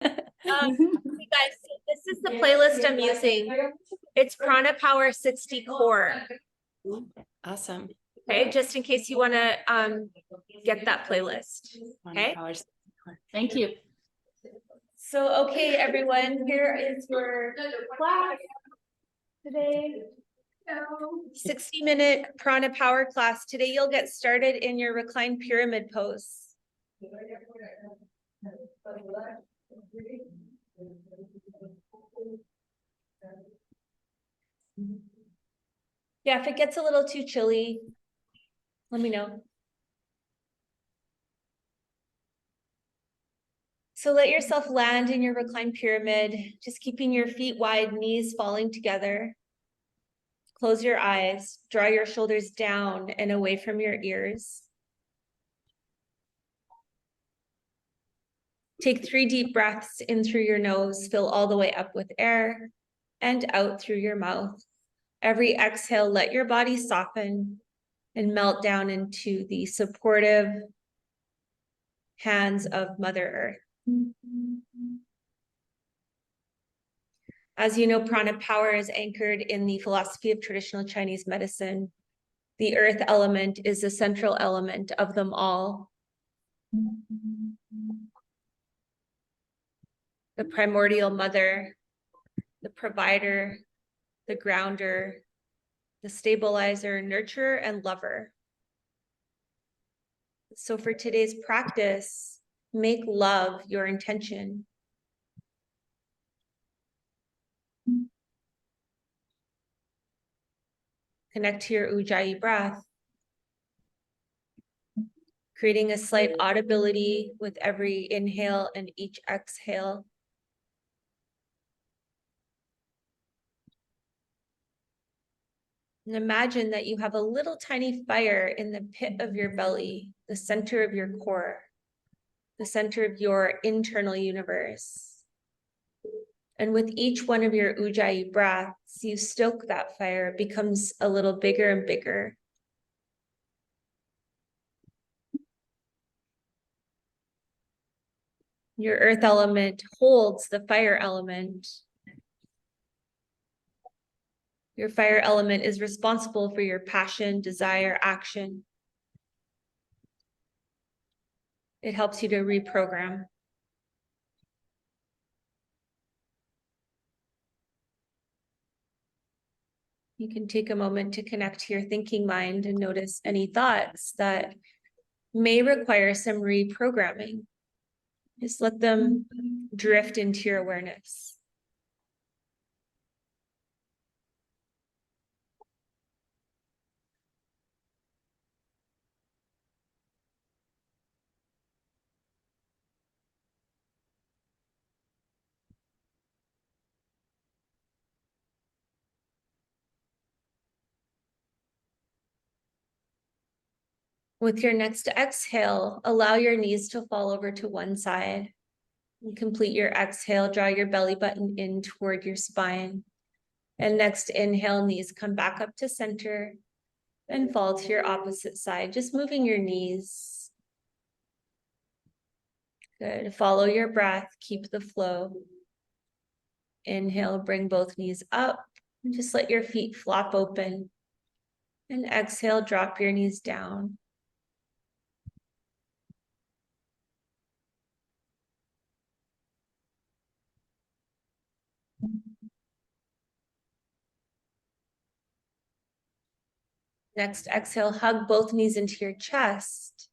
Hey guys, so this is the playlist I'm using. It's Prana Power 60 Core. Awesome. Okay, just in case you want to get that playlist. Okay. Thank you. So, okay, everyone, here is your class today. 60-minute Prana Power class. Today you'll get started in your reclined pyramid pose. Yeah, if it gets a little too chilly, let me know. So let yourself land in your reclined pyramid, just keeping your feet wide, knees falling together. Close your eyes, draw your shoulders down and away from your ears. Take 3 deep breaths in through your nose, fill all the way up with air, and out through your mouth. Every exhale, let your body soften and melt down into the supportive hands of Mother Earth. As you know, prana power is anchored in the philosophy of traditional Chinese medicine. The earth element is the central element of them all. The primordial mother, the provider, the grounder, the stabilizer, nurturer, and lover. So for today's practice, make love your intention. Connect to your Ujjayi breath, creating a slight audibility with every inhale and each exhale. And imagine that you have a little tiny fire in the pit of your belly, the center of your core, the center of your internal universe. And with each one of your Ujjayi breaths, you stoke that fire. It becomes a little bigger and bigger. Your earth element holds the fire element. Your fire element is responsible for your passion, desire, action. It helps you to reprogram. You can take a moment to connect to your thinking mind and notice any thoughts that may require some reprogramming. Just let them drift into your awareness. With your next exhale, allow your knees to fall over to one side. And complete your exhale, draw your belly button in toward your spine. And next inhale, knees come back up to center and fall to your opposite side, just moving your knees. Good. Follow your breath, keep the flow. Inhale, bring both knees up, and just let your feet flop open. And exhale, drop your knees down. Next exhale, hug both knees into your chest.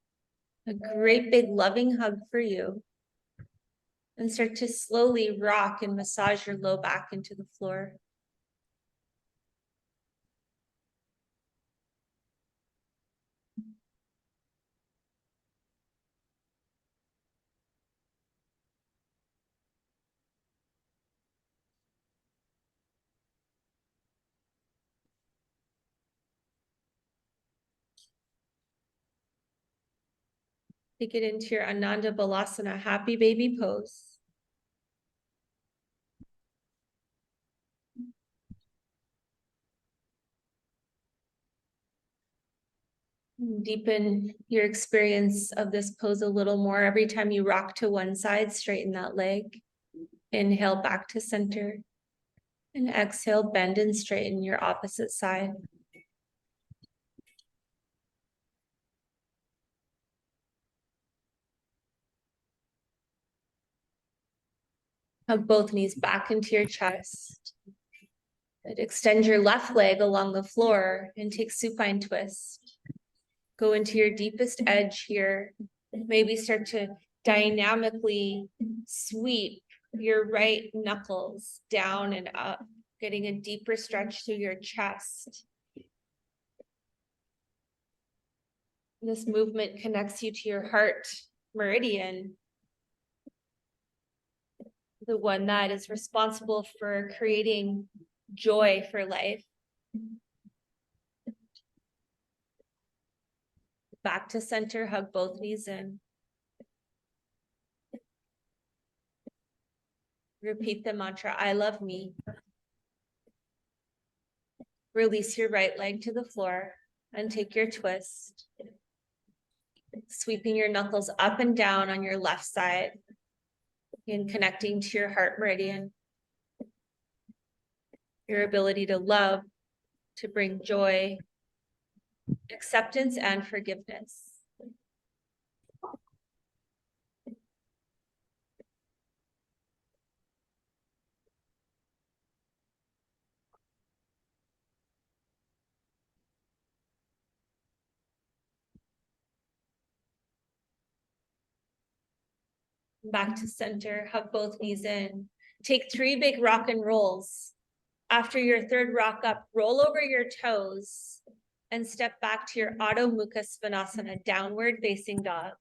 A great big loving hug for you. And start to slowly rock and massage your low back into the floor. Take it into your Ananda Balasana, happy baby pose. Deepen your experience of this pose a little more. Every time you rock to one side, straighten that leg. Inhale back to center. And exhale, bend and straighten your opposite side. Hug both knees back into your chest. And extend your left leg along the floor and take supine twist. Go into your deepest edge here. Maybe start to dynamically sweep your right knuckles down and up, getting a deeper stretch through your chest. This movement connects you to your heart meridian, the one that is responsible for creating joy for life. Back to center, hug both knees in. Repeat the mantra, I love me. Release your right leg to the floor and take your twist. Sweeping your knuckles up and down on your left side and connecting to your heart meridian. Your ability to love, to bring joy, acceptance, and forgiveness. Back to center, hug both knees in. Take 3 big rock and rolls. After your third rock up, roll over your toes and step back to your Adho Mukha Svanasana, downward facing dog.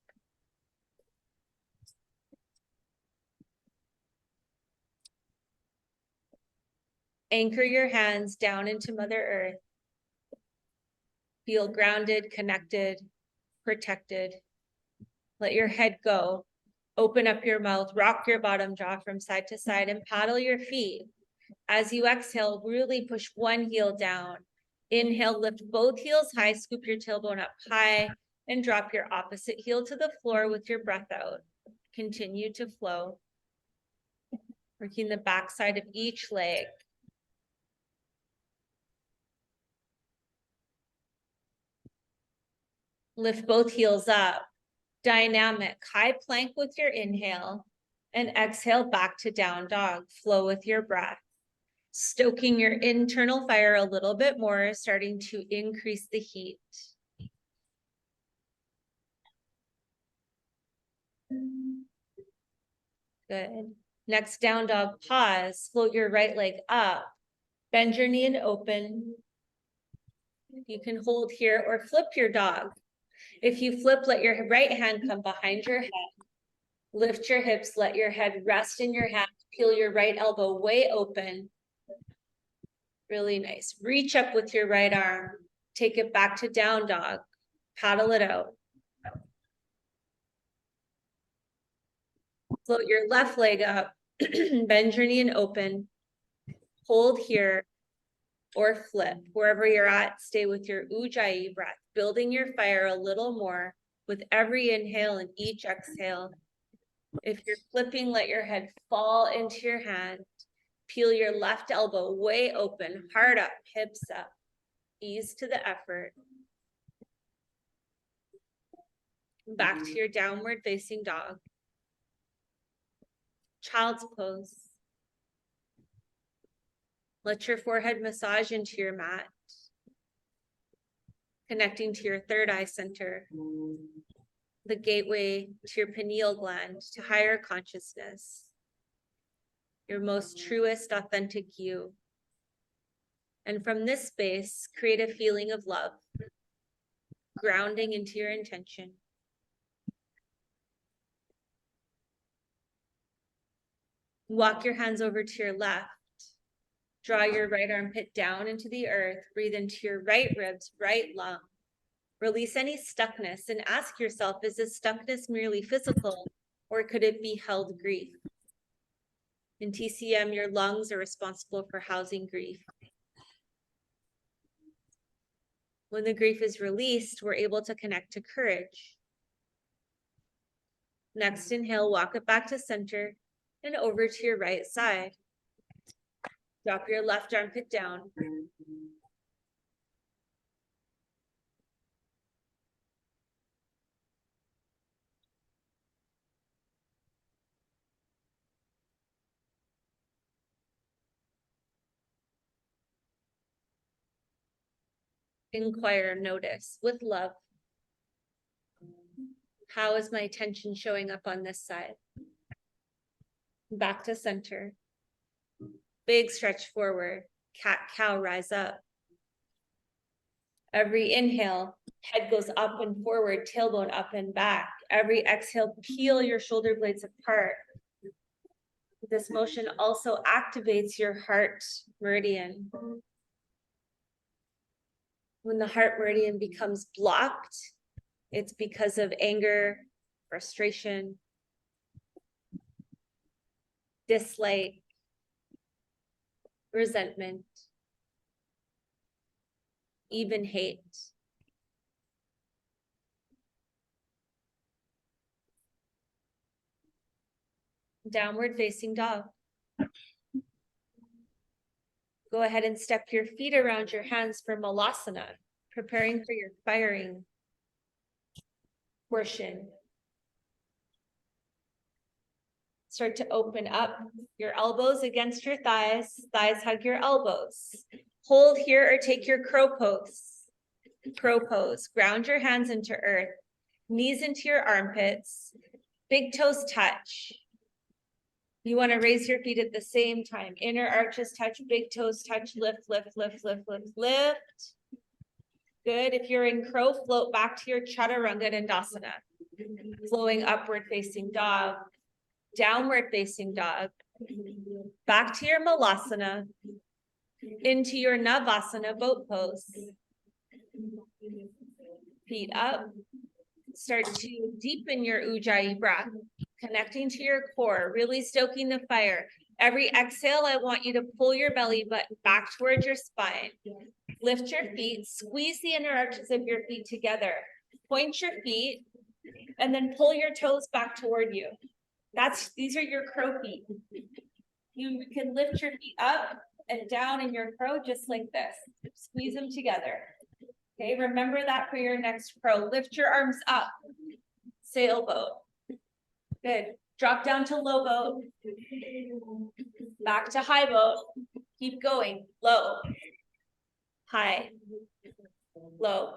Anchor your hands down into Mother Earth. Feel grounded, connected, protected. Let your head go. Open up your mouth, rock your bottom jaw from side to side, and paddle your feet. As you exhale, really push one heel down. Inhale, lift both heels high, scoop your tailbone up high, and drop your opposite heel to the floor with your breath out. Continue to flow. Working the backside of each leg. Lift both heels up. Dynamic, high plank with your inhale, and exhale back to down dog. Flow with your breath. Stoking your internal fire a little bit more, starting to increase the heat. Good. Next down dog, pause. Float your right leg up. Bend your knee and open. You can hold here or flip your dog. If you flip, let your right hand come behind your head. Lift your hips, let your head rest in your hand. Peel your right elbow way open. Really nice. Reach up with your right arm. Take it back to down dog. Paddle it out. Float your left leg up. Bend your knee and open. Hold here or flip. Wherever you're at, stay with your Ujjayi breath, building your fire a little more with every inhale and each exhale. If you're flipping, let your head fall into your hand. Peel your left elbow way open, heart up, hips up. Ease to the effort. Back to your downward facing dog. Child's pose. Let your forehead massage into your mat. Connecting to your third eye center. The gateway to your pineal gland, to higher consciousness. Your most truest, authentic you. And from this space, create a feeling of love. Grounding into your intention. Walk your hands over to your left. Draw your right armpit down into the earth. Breathe into your right ribs, right lung. Release any stuckness and ask yourself, is this stuckness merely physical or could it be held grief? In TCM, your lungs are responsible for housing grief. When the grief is released, we're able to connect to courage. Next, inhale, walk it back to center. And over to your right side. Drop your left armpit down. Inquire, notice with love. How is my attention showing up on this side? Back to center. Big stretch forward. Cat cow, rise up. Every inhale, head goes up and forward, tailbone up and back. Every exhale, peel your shoulder blades apart. This motion also activates your heart meridian. When the heart meridian becomes blocked, it's because of anger, frustration, dislike, resentment, even hate. Downward facing dog. Go ahead and step your feet around your hands for malasana, preparing for your firing portion. Start to open up your elbows against your thighs. Thighs hug your elbows. Hold here or take your crow pose. Crow pose. Ground your hands into earth. Knees into your armpits. Big toes touch. You want to raise your feet at the same time. Inner arches touch, big toes touch, lift, lift, lift, lift, lift, lift. Good. If you're in crow, float back to your chaturanga dandasana. Flowing upward facing dog, downward facing dog, back to your malasana, into your navasana boat pose. Feet up. Start to deepen your ujjayi breath, connecting to your core, really stoking the fire. Every exhale, I want you to pull your belly button back towards your spine. Lift your feet, squeeze the inner arches of your feet together. Point your feet, and then pull your toes back toward you. These are your crow feet. You can lift your feet up and down in your crow just like this. Squeeze them together. Okay, remember that for your next crow. Lift your arms up. Sailboat. Good. Drop down to low boat. Back to high boat. Keep going. Low. High. Low.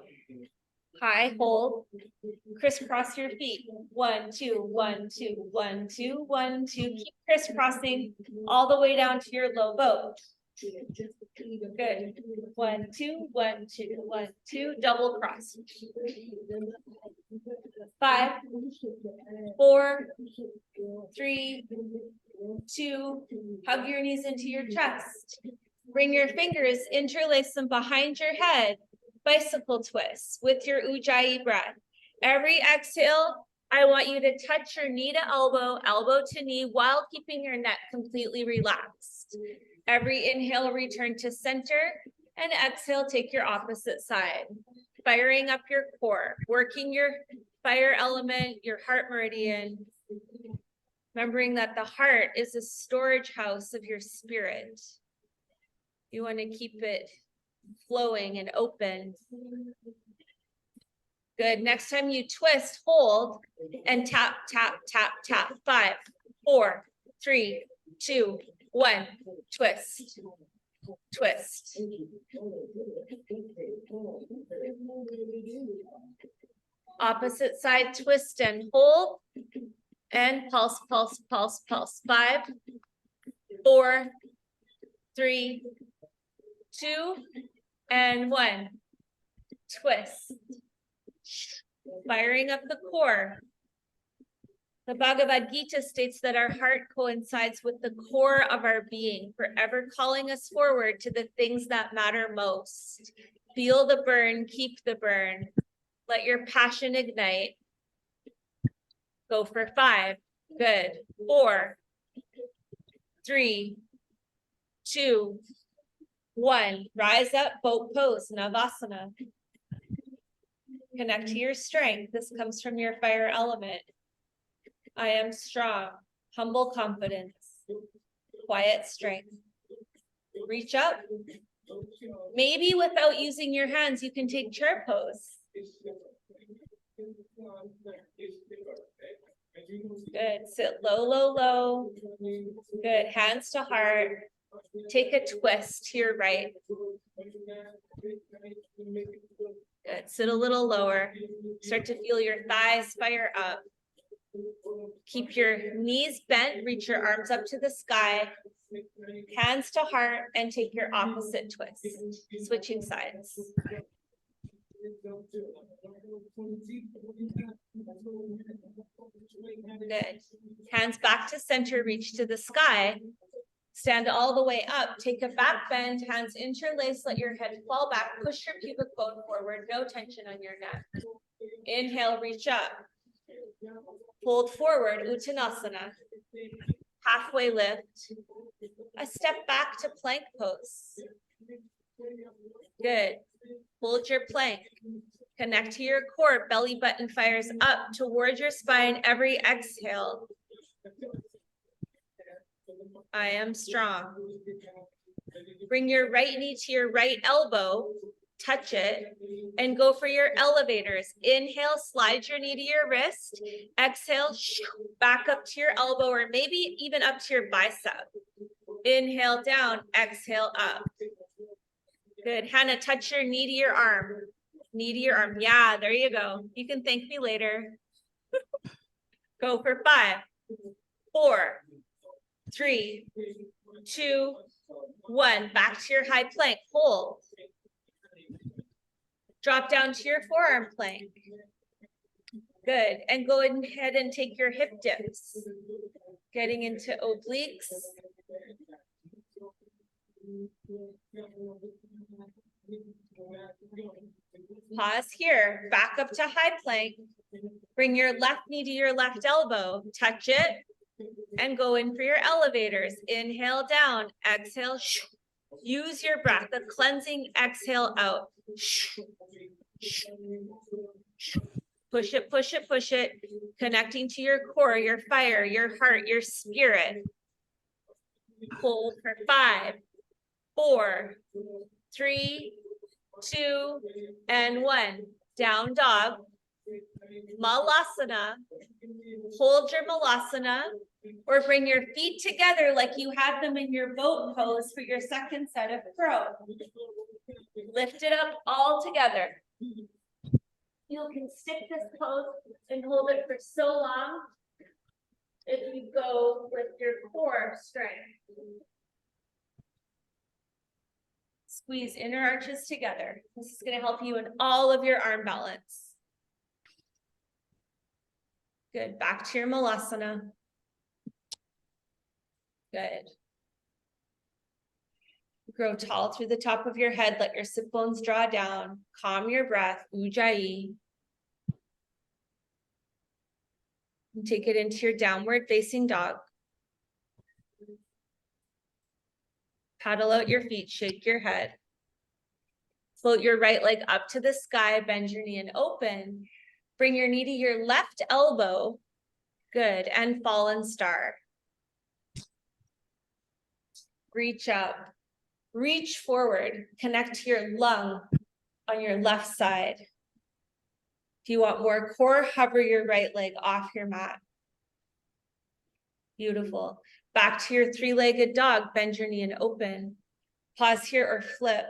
High. Hold. Crisscross your feet. 1, 2, 1, 2, 1, 2, 1, 2. Keep crisscrossing all the way down to your low boat. Good. 1, 2, 1, 2, 1, 2. Double cross. 5, 4, 3, 2. Hug your knees into your chest. Bring your fingers, interlace them behind your head. Bicycle twist with your ujjayi breath. Every exhale, I want you to touch your knee to elbow, elbow to knee, while keeping your neck completely relaxed. Every inhale, return to center, and exhale, take your opposite side. Firing up your core, working your fire element, your heart meridian. Remembering that the heart is a storage house of your spirit. You want to keep it flowing and open. Good. Next time you twist, hold, and tap, tap, tap, tap. 5, 4, 3, 2, 1. Twist. Twist. Opposite side, twist and hold. And pulse, pulse, pulse, pulse. 5, 4, 3, 2, and 1. Twist. Firing up the core. The Bhagavad Gita states that our heart coincides with the core of our being, forever calling us forward to the things that matter most. Feel the burn, keep the burn. Let your passion ignite. Go for 5. Good. 4, 3, 2, 1. Rise up, boat pose, Navasana. Connect to your strength. This comes from your fire element. I am strong. Humble confidence. Quiet strength. Reach up. Maybe without using your hands, you can take chair pose. Good. Sit low, low, low. Good. Hands to heart. Take a twist to your right. Good. Sit a little lower. Start to feel your thighs fire up. Keep your knees bent. Reach your arms up to the sky. Hands to heart and take your opposite twist. Switching sides. Good. Hands back to center, reach to the sky. Stand all the way up. Take a back bend, hands interlace, let your head fall back. Push your pubic bone forward, no tension on your neck. Inhale, reach up. Fold forward, Uttanasana. Halfway lift. A step back to plank pose. Good. Hold your plank. Connect to your core. Belly button fires up towards your spine every exhale. I am strong. Bring your right knee to your right elbow. Touch it and go for your elevators. Inhale, slide your knee to your wrist. Exhale, back up to your elbow or maybe even up to your bicep. Inhale down, exhale up. Good. Hannah, touch your knee to your arm. Knee to your arm. Yeah, there you go. You can thank me later. Go for 5, 4, 3, 2, 1. Back to your high plank. Hold. Drop down to your forearm plank. Good. And go ahead and take your hip dips. Getting into obliques. Pause here. Back up to high plank. Bring your left knee to your left elbow. Touch it. And go in for your elevators. Inhale down. Exhale. Use your breath. A cleansing exhale out. Push it, push it, push it. Connecting to your core, your fire, your heart, your spirit. Hold for 5, 4, 3, 2, and 1. Down dog. Malasana. Hold your Malasana or bring your feet together like you had them in your boat pose for your second set of crow. Lift it up all together. You can stick this pose and hold it for so long if you go with your core strength. Squeeze inner arches together. This is going to help you in all of your arm balance. Good. Back to your Malasana. Good. Grow tall through the top of your head. Let your sit bones draw down. Calm your breath. Ujjayi. And take it into your downward facing dog. Paddle out your feet. Shake your head. Float your right leg up to the sky. Bend your knee and open. Bring your knee to your left elbow. Good. And fallen star. Reach up. Reach forward. Connect to your lung on your left side. If you want more core, hover your right leg off your mat. Beautiful. Back to your 3-legged dog. Bend your knee and open. Pause here or flip.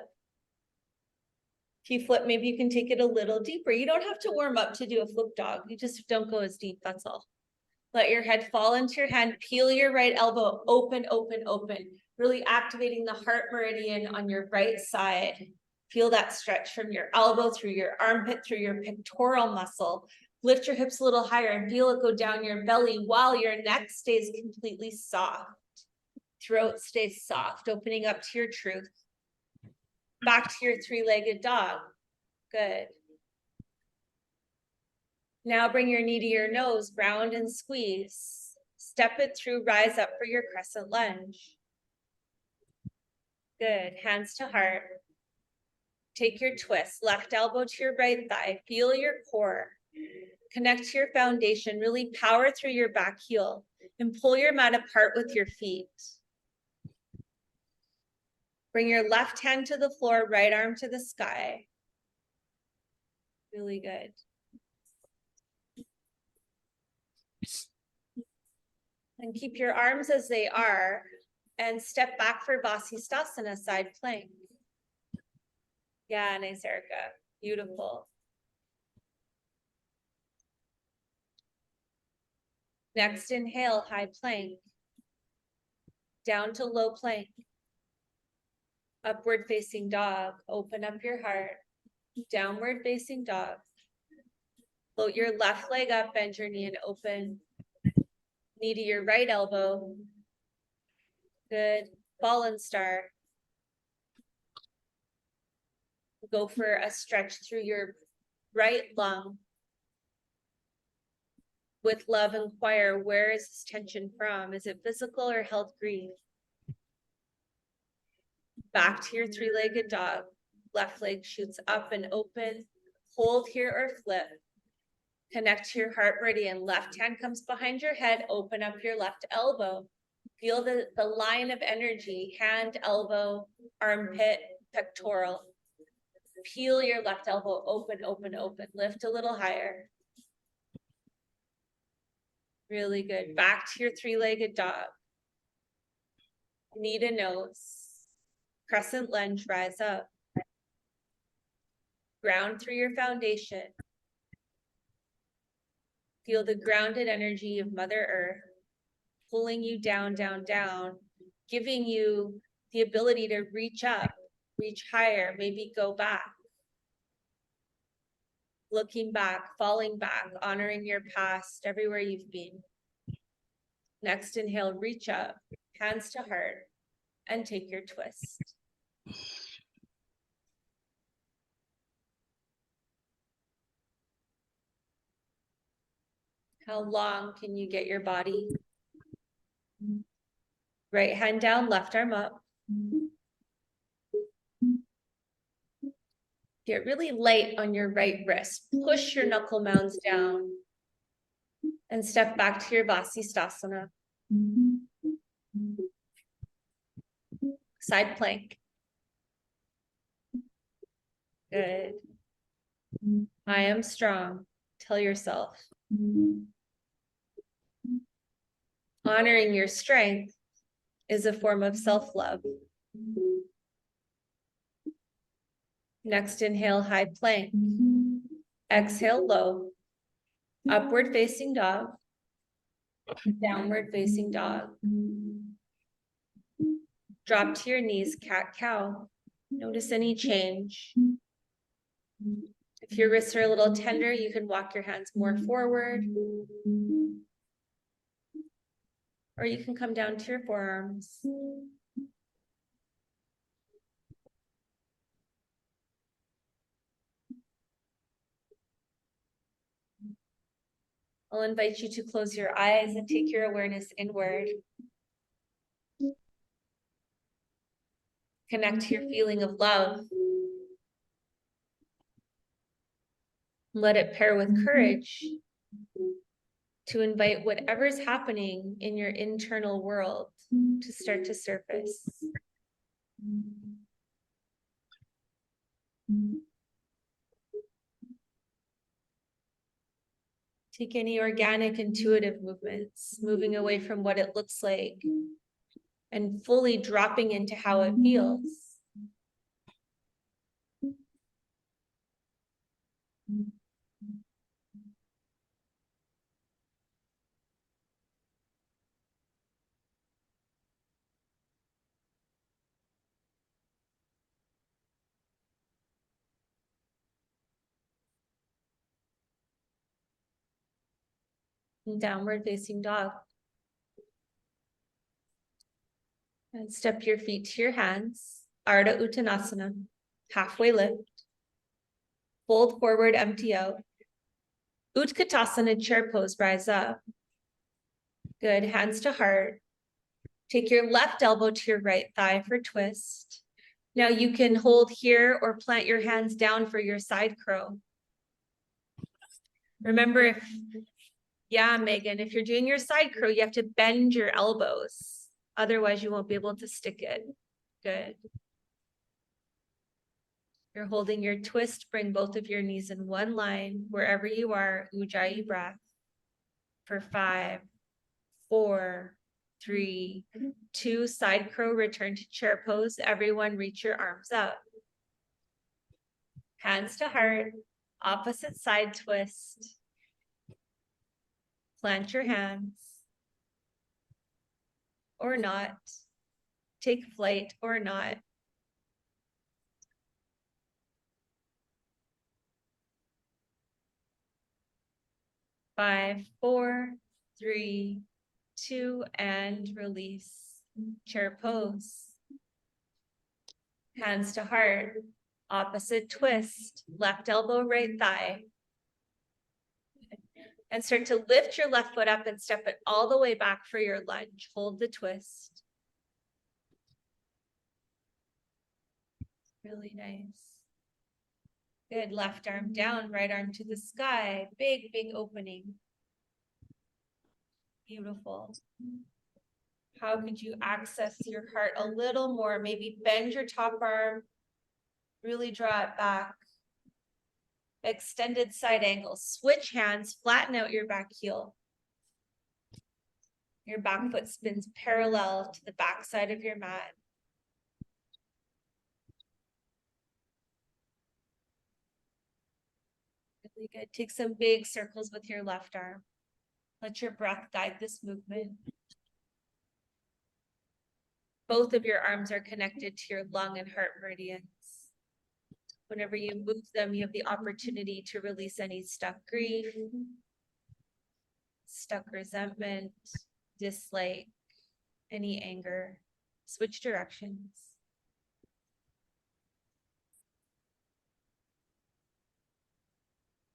If you flip, maybe you can take it a little deeper. You don't have to warm up to do a flip dog. You just don't go as deep, that's all. Let your head fall into your hand. Peel your right elbow. Open, open, open. Really activating the heart meridian on your right side. Feel that stretch from your elbow through your armpit, through your pectoral muscle. Lift your hips a little higher and feel it go down your belly while your neck stays completely soft. Throat stays soft, opening up to your truth. Back to your 3-legged dog. Good. Now bring your knee to your nose, ground and squeeze. Step it through, rise up for your crescent lunge. Good. Hands to heart. Take your twist. Left elbow to your right thigh. Feel your core. Connect to your foundation. Really power through your back heel. And pull your mat apart with your feet. Bring your left hand to the floor, right arm to the sky. Really good. And keep your arms as they are and step back for Vasisthasana, side plank. Yeah, nice, Erica. Beautiful. Next, inhale, high plank. Down to low plank. Upward facing dog. Open up your heart. Downward facing dog. Float your left leg up, bend your knee and open. Knee to your right elbow. Good. Fallen star. Go for a stretch through your right lung. With love, inquire, where is this tension from? Is it physical or health grief? Back to your three-legged dog. Left leg shoots up and open. Hold here or flip. Connect to your heart meridian. Left hand comes behind your head. Open up your left elbow. Feel the line of energy, hand, elbow, armpit, pectoral. Peel your left elbow, open, open, open. Lift a little higher. Really good. Back to your three-legged dog. Knee to nose. Crescent lunge, rise up. Ground through your foundation. Feel the grounded energy of Mother Earth pulling you down, down, down, giving you the ability to reach up, reach higher, maybe go back. Looking back, falling back, honoring your past, everywhere you've been. Next, inhale, reach up, hands to heart, and take your twist. How long can you get your body? Right hand down, left arm up. Get really light on your right wrist. Push your knuckle mounds down and step back to your Vasisthasana. Side plank. Good. I am strong. Tell yourself. Honoring your strength is a form of self-love. Next, inhale, high plank. Exhale, low. Upward facing dog. Downward facing dog. Drop to your knees, cat-cow. Notice any change. If your wrists are a little tender, you can walk your hands more forward. Or you can come down to your forearms. I'll invite you to close your eyes and take your awareness inward. Connect to your feeling of love. Let it pair with courage to invite whatever's happening in your internal world to start to surface. Take any organic, intuitive movements, moving away from what it looks like and fully dropping into how it feels. And downward facing dog. And step your feet to your hands. Ardha Uttanasana. Halfway lift. Fold forward, empty out. Utkatasana, chair pose, rise up. Good, hands to heart. Take your left elbow to your right thigh for twist. Now you can hold here or plant your hands down for your side crow. Remember, Yeah, Megan, if you're doing your side crow, you have to bend your elbows. Otherwise, you won't be able to stick it. Good. You're holding your twist. Bring both of your knees in one line wherever you are. Ujjayi breath for 5, 4, 3, 2. Side crow, return to chair pose. Everyone reach your arms up. Hands to heart. Opposite side twist. Plant your hands. Or not. Take flight or not. Five, 4, 3, 2, and release. Chair pose. Hands to heart. Opposite twist. Left elbow, right thigh. And start to lift your left foot up and step it all the way back for your lunge. Hold the twist. Really nice. Good. Left arm down, right arm to the sky. Big, big opening. Beautiful. How could you access your heart a little more? Maybe bend your top arm. Really draw it back. Extended side angle. Switch hands. Flatten out your back heel. Your back foot spins parallel to the back side of your mat. Really good. Take some big circles with your left arm. Let your breath guide this movement. Both of your arms are connected to your lung and heart meridians. Whenever you move them, you have the opportunity to release any stuck grief, stuck resentment, dislike, any anger. Switch directions.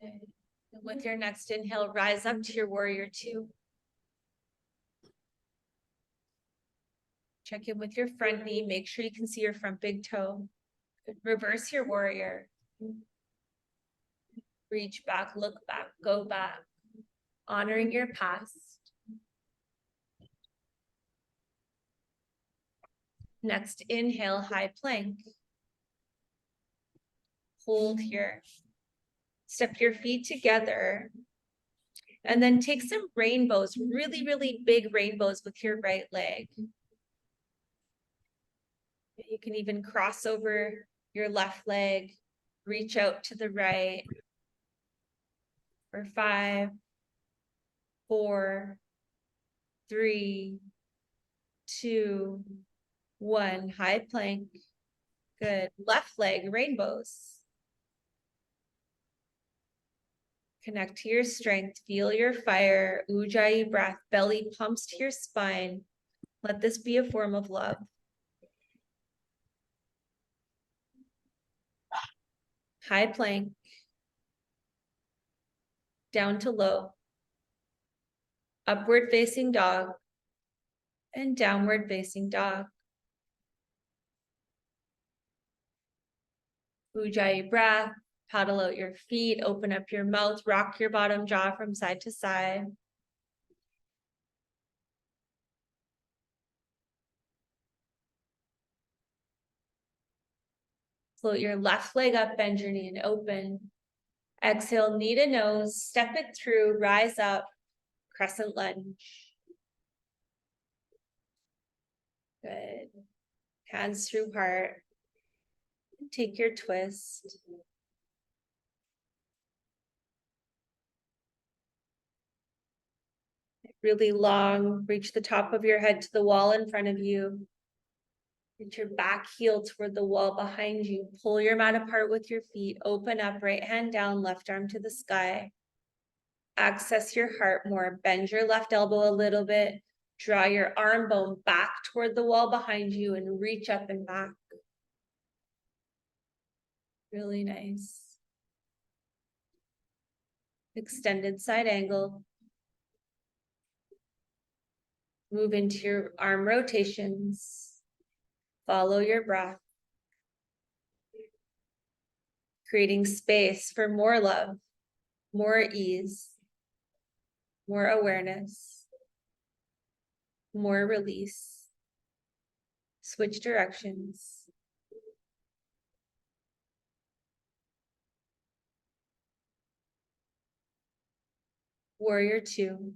And with your next inhale, rise up to your warrior 2. Check in with your front knee. Make sure you can see your front big toe. Reverse your warrior. Reach back, look back, go back. Honoring your past. Next, inhale, high plank. Hold here. Step your feet together. And then take some rainbows, really, really big rainbows with your right leg. You can even cross over your left leg, reach out to the right. For 5, 4, 3, 2, 1. High plank. Good. Left leg, rainbows. Connect to your strength. Feel your fire. Ujjayi breath. Belly pumps to your spine. Let this be a form of love. High plank. Down to low. Upward facing dog. And downward facing dog. Ujjayi breath. Paddle out your feet. Open up your mouth. Rock your bottom jaw from side to side. Float your left leg up, bend your knee and open. Exhale, knee to nose, step it through, rise up, crescent lunge. Good. Hands through heart. Take your twist. Really long, reach the top of your head to the wall in front of you. Reach your back heel toward the wall behind you. Pull your mat apart with your feet. Open up, right hand down, left arm to the sky. Access your heart more. Bend your left elbow a little bit. Draw your arm bone back toward the wall behind you and reach up and back. Really nice. Extended side angle. Move into your arm rotations. Follow your breath. Creating space for more love, more ease, more awareness, more release. Switch directions. Warrior 2.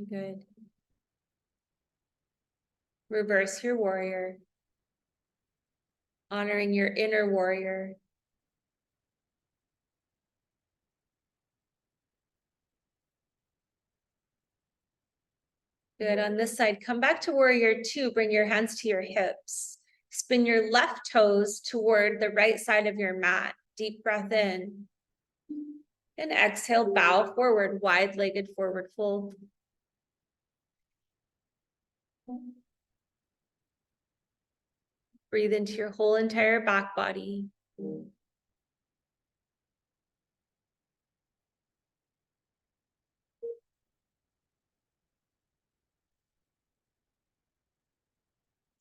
Good. Reverse your warrior, honoring your inner warrior. Good. On this side, come back to warrior 2. Bring your hands to your hips. Spin your left toes toward the right side of your mat. Deep breath in. And exhale, bow forward, wide-legged forward fold. Breathe into your whole entire back body.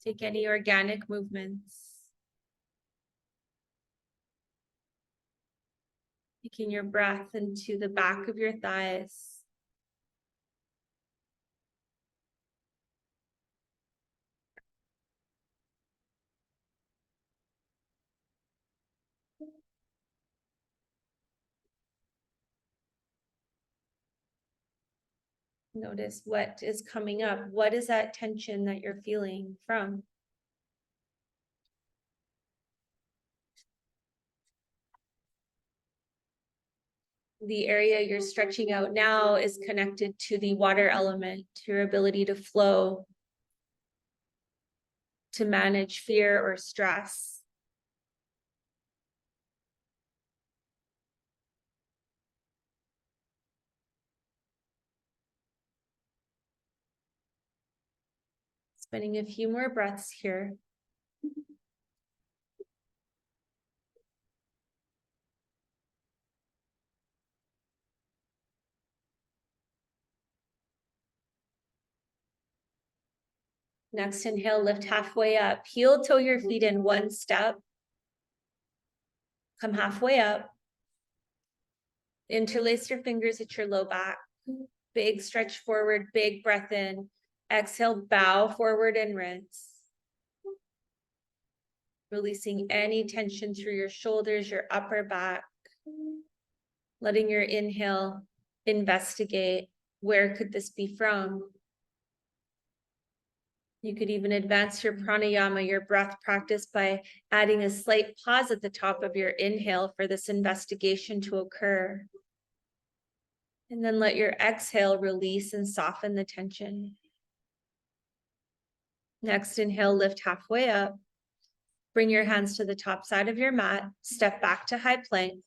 Take any organic movements. Taking your breath into the back of your thighs. Notice what is coming up. What is that tension that you're feeling from? The area you're stretching out now is connected to the water element, your ability to flow, to manage fear or stress. Spending a few more breaths here. Next inhale, lift halfway up. Heel toe your feet in one step. Come halfway up. Interlace your fingers at your low back. Big stretch forward, big breath in. Exhale, bow forward and rinse. Releasing any tension through your shoulders, your upper back. Letting your inhale investigate, where could this be from? You could even advance your pranayama, your breath practice, by adding a slight pause at the top of your inhale for this investigation to occur. And then let your exhale release and soften the tension. Next inhale, lift halfway up. Bring your hands to the top side of your mat. Step back to high plank.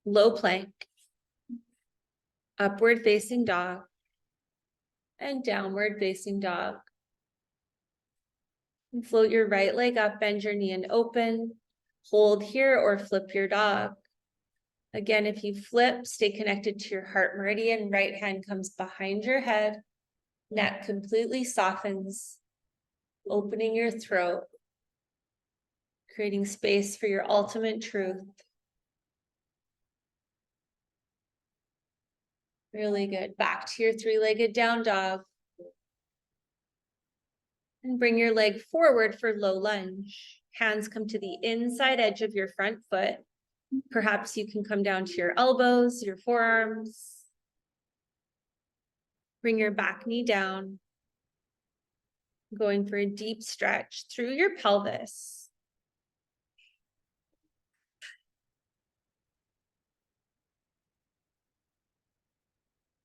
Low plank. Upward facing dog. And downward facing dog. And float your right leg up, bend your knee and open. Hold here or flip your dog. Again, if you flip, stay connected to your heart meridian. Right hand comes behind your head. Neck completely softens, opening your throat, creating space for your ultimate truth. Really good. Back to your three-legged down dog. And bring your leg forward for low lunge. Hands come to the inside edge of your front foot. Perhaps you can come down to your elbows, your forearms. Bring your back knee down. Going for a deep stretch through your pelvis.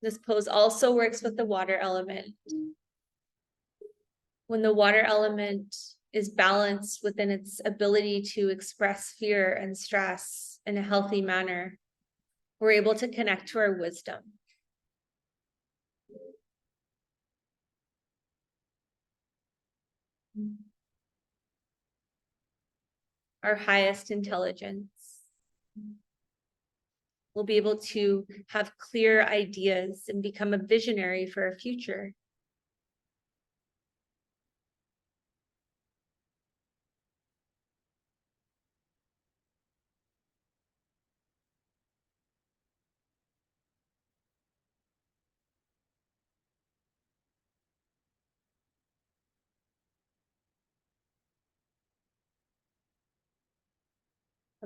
This pose also works with the water element. When the water element is balanced within its ability to express fear and stress in a healthy manner, we're able to connect to our wisdom. Our highest intelligence. We'll be able to have clear ideas and become a visionary for our future.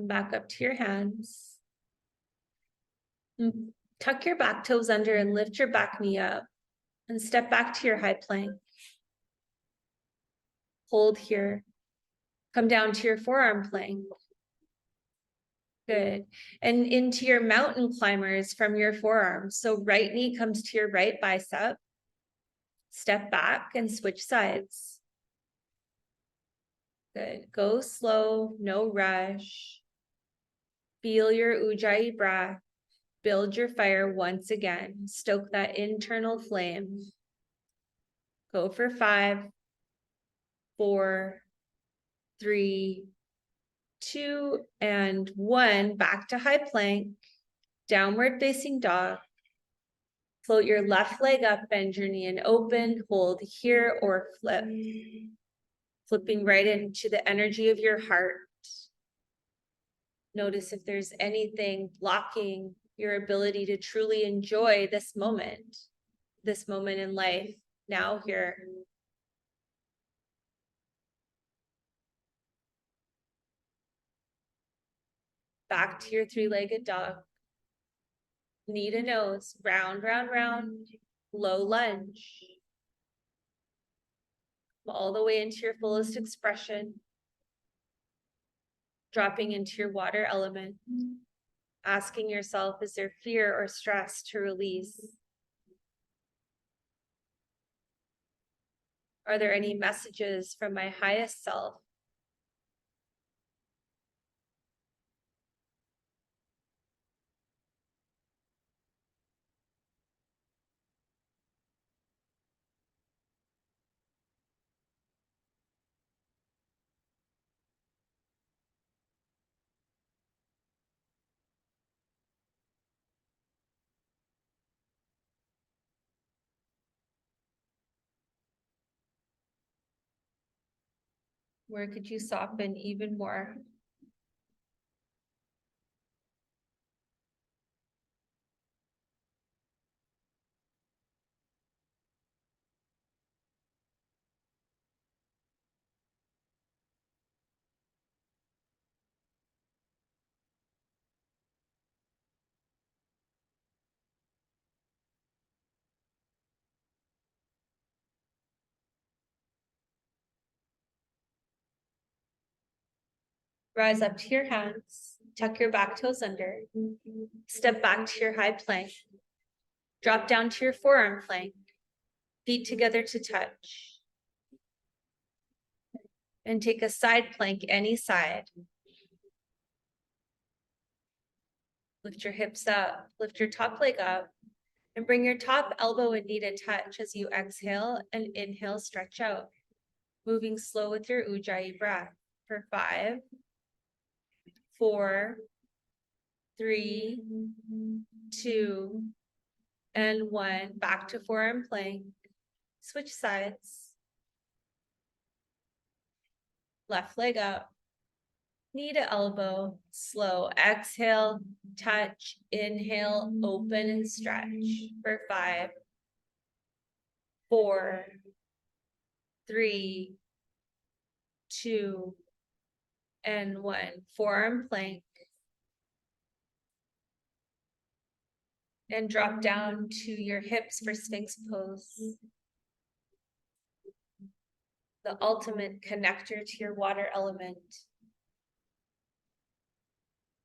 Come back up to your hands. Tuck your back toes under and lift your back knee up and step back to your high plank. Hold here. Come down to your forearm plank. Good. And into your mountain climbers from your forearm. So right knee comes to your right bicep. Step back and switch sides. Good. Go slow, no rush. Feel your Ujjayi breath. Build your fire once again. Stoke that internal flame. Go for 5, 4, 3, 2, and 1. Back to high plank. Downward facing dog. Float your left leg up, bend your knee and open. Hold here or flip. Flipping right into the energy of your heart. Notice if there's anything blocking your ability to truly enjoy this moment in life, now, here. Back to your 3-legged dog. Knee to nose, round, round, round, low lunge. All the way into your fullest expression. Dropping into your water element. Asking yourself, is there fear or stress to release? Are there any messages from my highest self? Where could you soften even more? Rise up to your hands, tuck your back toes under, step back to your high plank, drop down to your forearm plank, feet together to touch, and take a side plank any side. Lift your hips up, lift your top leg up, and bring your top elbow and knee to touch as you exhale and inhale, stretch out, moving slow with your Ujjayi breath for 5, 4, 3, 2, and 1. Back to forearm plank. Switch sides. Left leg up. Knee to elbow. Slow. Exhale, touch, inhale, open and stretch for 5, 4, 3, 2, and 1. Forearm plank. And drop down to your hips for Sphinx pose. The ultimate connector to your water element.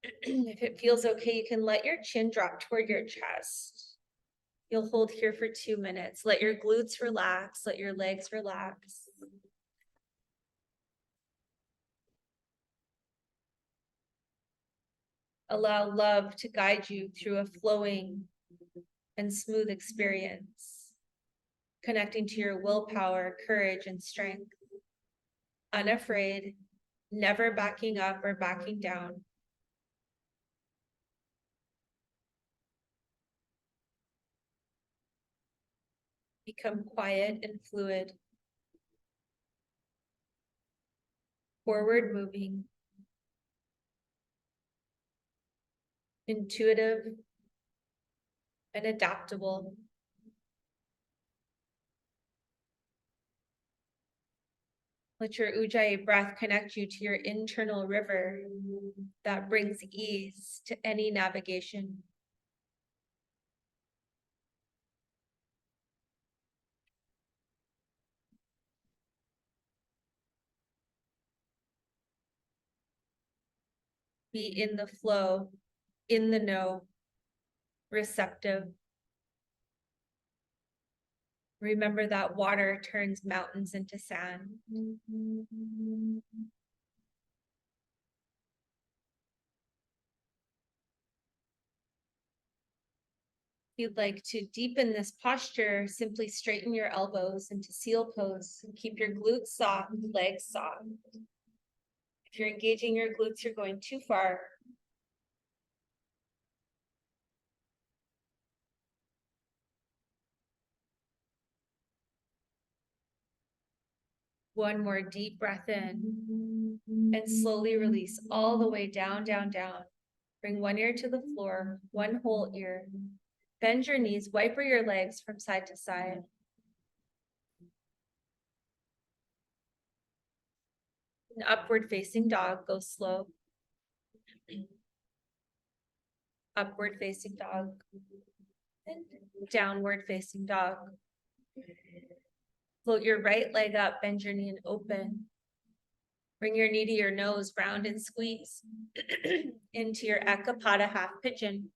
If it feels okay, you can let your chin drop toward your chest. You'll hold here for 2 minutes. Let your glutes relax, let your legs relax. Allow love to guide you through a flowing and smooth experience, connecting to your willpower, courage, and strength. Unafraid, never backing up or backing down. Become quiet and fluid. Forward moving. Intuitive and adaptable. Let your Ujjayi breath connect you to your internal river that brings ease to any navigation. Be in the flow, in the know, receptive. Remember that water turns mountains into sand. If you'd like to deepen this posture, simply straighten your elbows into seal pose. Keep your glutes soft, legs soft. If you're engaging your glutes, you're going too far. One more deep breath in and slowly release all the way down, down, down. Bring one ear to the floor, one whole ear. Bend your knees, wiper your legs from side to side. An upward facing dog, go slow. Upward facing dog. And downward facing dog. Float your right leg up, bend your knee and open. Bring your knee to your nose, round and squeeze into your Ekapada half pigeon.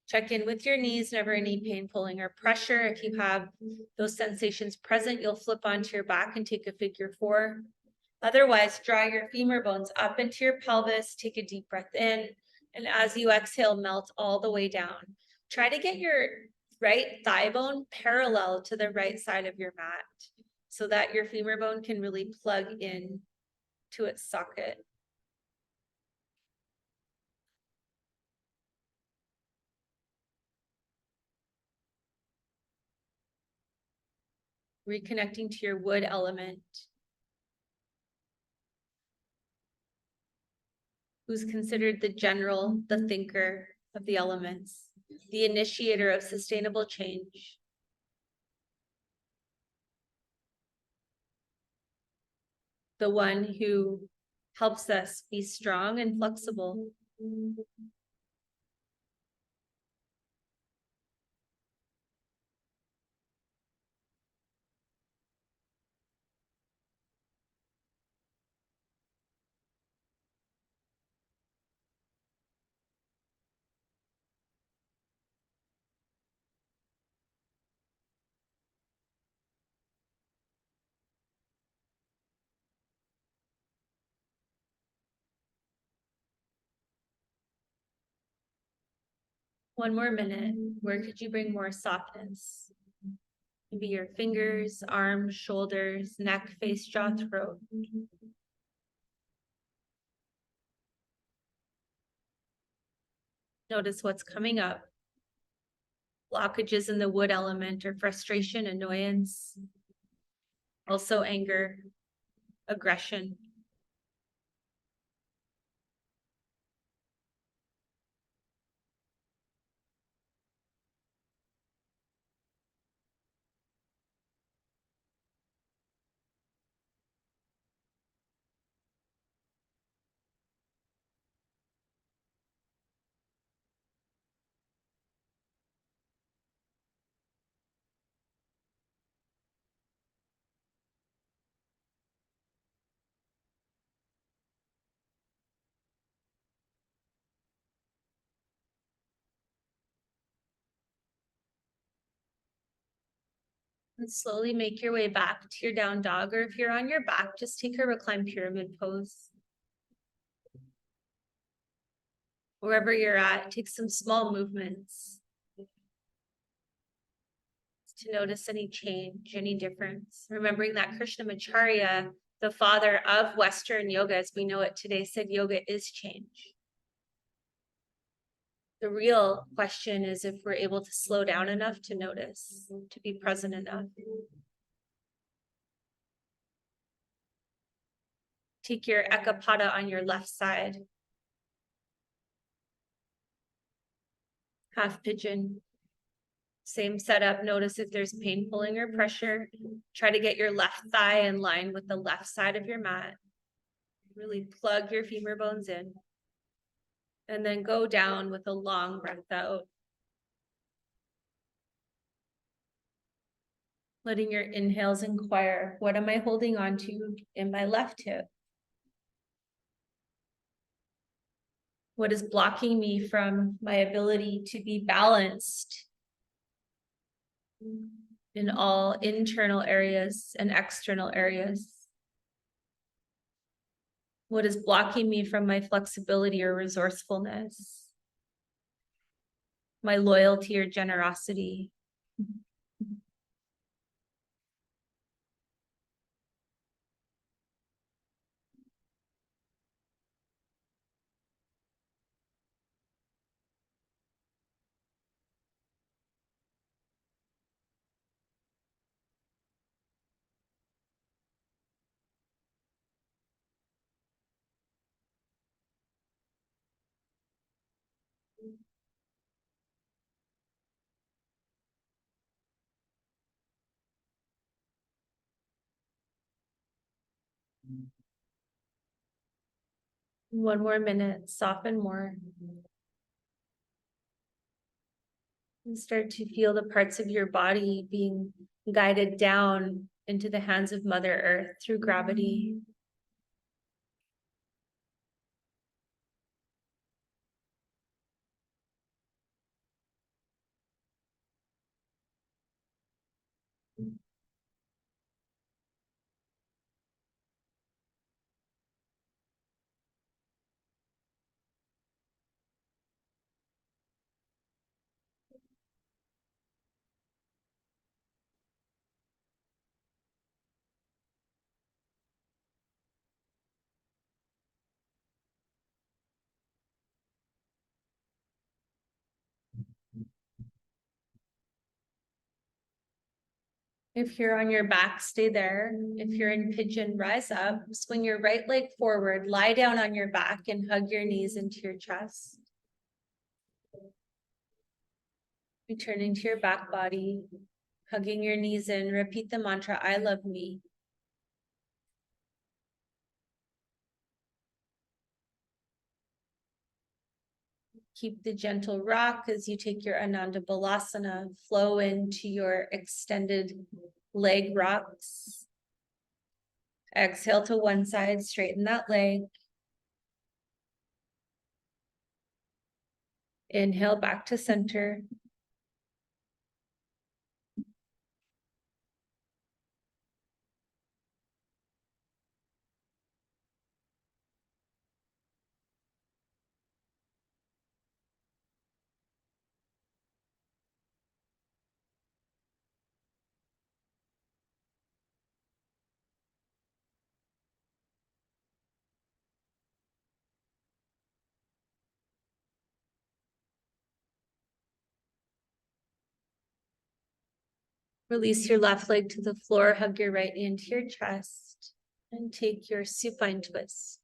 Check in with your knees, never any pain, pulling, or pressure. If you have those sensations present, you'll flip onto your back and take a figure 4. Otherwise, draw your femur bones up into your pelvis, take a deep breath in, and as you exhale, melt all the way down. Try to get your right thigh bone parallel to the right side of your mat so that your femur bone can really plug in to its socket. Reconnecting to your wood element. Who's considered the general, the thinker of the elements, the initiator of sustainable change. The one who helps us be strong and flexible. One more minute. Where could you bring more softness? Maybe your fingers, arms, shoulders, neck, face, jaw, throat. Notice what's coming up. Blockages in the wood element or frustration, annoyance. Also anger, aggression. And slowly make your way back to your down dog, or if you're on your back, just take a reclined pyramid pose. Wherever you're at, take some small movements to notice any change, any difference. Remembering that Krishnamacharya, the father of Western yoga as we know it today, said yoga is change. The real question is if we're able to slow down enough to notice, to be present enough. Take your Ekapada on your left side. Half pigeon. Same setup. Notice if there's pain, pulling, or pressure. Try to get your left thigh in line with the left side of your mat. Really plug your femur bones in. And then go down with a long breath out. Letting your inhales inquire, what am I holding on to in my left hip? What is blocking me from my ability to be balanced in all internal areas and external areas? What is blocking me from my flexibility or resourcefulness? My loyalty or generosity? One more minute, soften more. And start to feel the parts of your body being guided down into the hands of Mother Earth through gravity. If you're on your back, stay there. If you're in pigeon, rise up, swing your right leg forward, lie down on your back and hug your knees into your chest. Return into your back body, hugging your knees in, repeat the mantra, I love me. Keep the gentle rock as you take your Ananda Balasana, flow into your extended leg rocks. Exhale to one side, straighten that leg. Inhale back to center. Release your left leg to the floor, hug your right knee into your chest, and take your supine twist.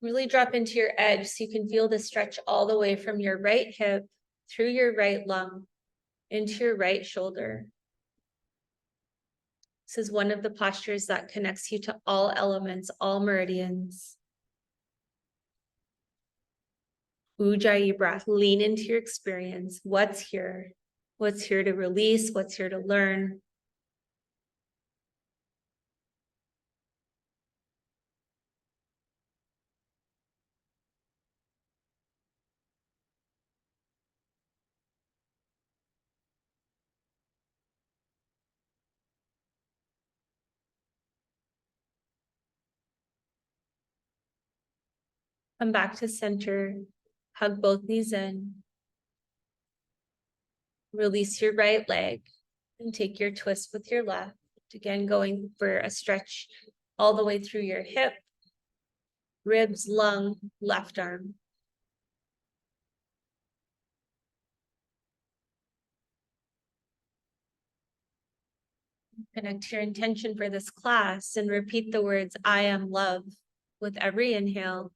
Really drop into your edge so you can feel the stretch all the way from your right hip, through your right lung, into your right shoulder. This is one of the postures that connects you to all elements, all meridians. Ujjayi breath, lean into your experience. What's here? What's here to release? What's here to learn? Come back to center. Hug both knees in. Release your right leg and take your twist with your left. Again, going for a stretch all the way through your hip, ribs, lung, left arm. Connect your intention for this class and repeat the words, I am love, with every inhale,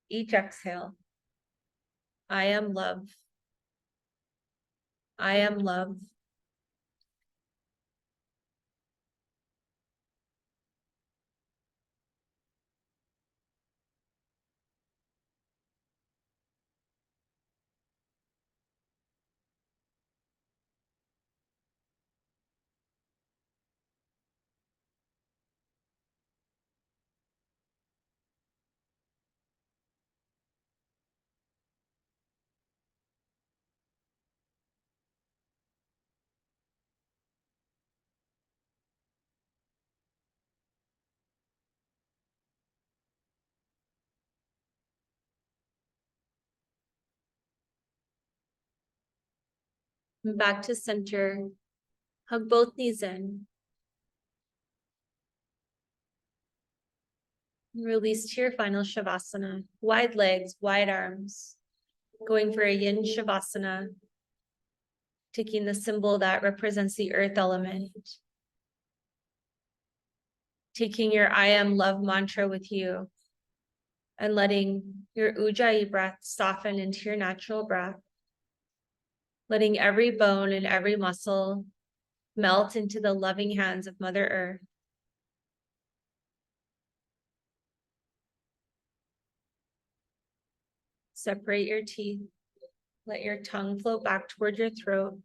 each exhale. I am love. I am love. Back to center. Hug both knees in. Release to your final Shavasana. Wide legs, wide arms. Going for a Yin Shavasana. Taking the symbol that represents the earth element. Taking your I am love mantra with you. And letting your Ujjayi breath soften into your natural breath. Letting every bone and every muscle melt into the loving hands of Mother Earth. Separate your teeth. Let your tongue float back toward your throat.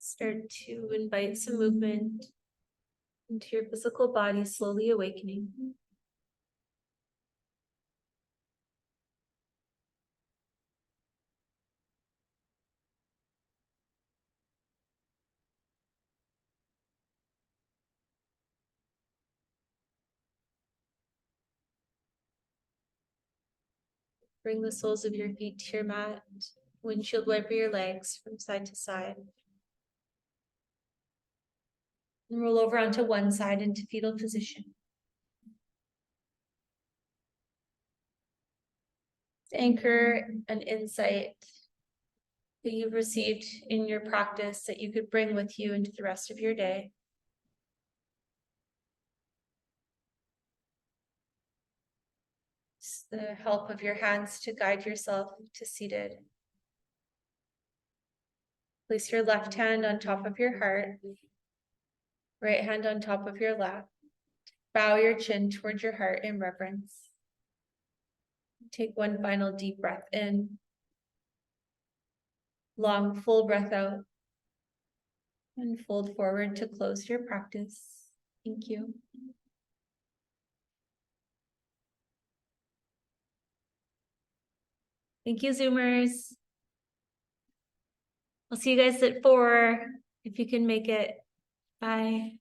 Start to invite some movement into your physical body, slowly awakening. Bring the soles of your feet to your mat. Windshield wiper your legs from side to side. And roll over onto one side into fetal position. Anchor an insight that you've received in your practice that you could bring with you into the rest of your day. It's the help of your hands to guide yourself to seated. Place your left hand on top of your heart, right hand on top of your lap. Bow your chin towards your heart in reverence. Take one final deep breath in. Long, full breath out. And fold forward to close your practice. Thank you. Thank you, Zoomers. I'll see you guys at 4 if you can make it. Bye.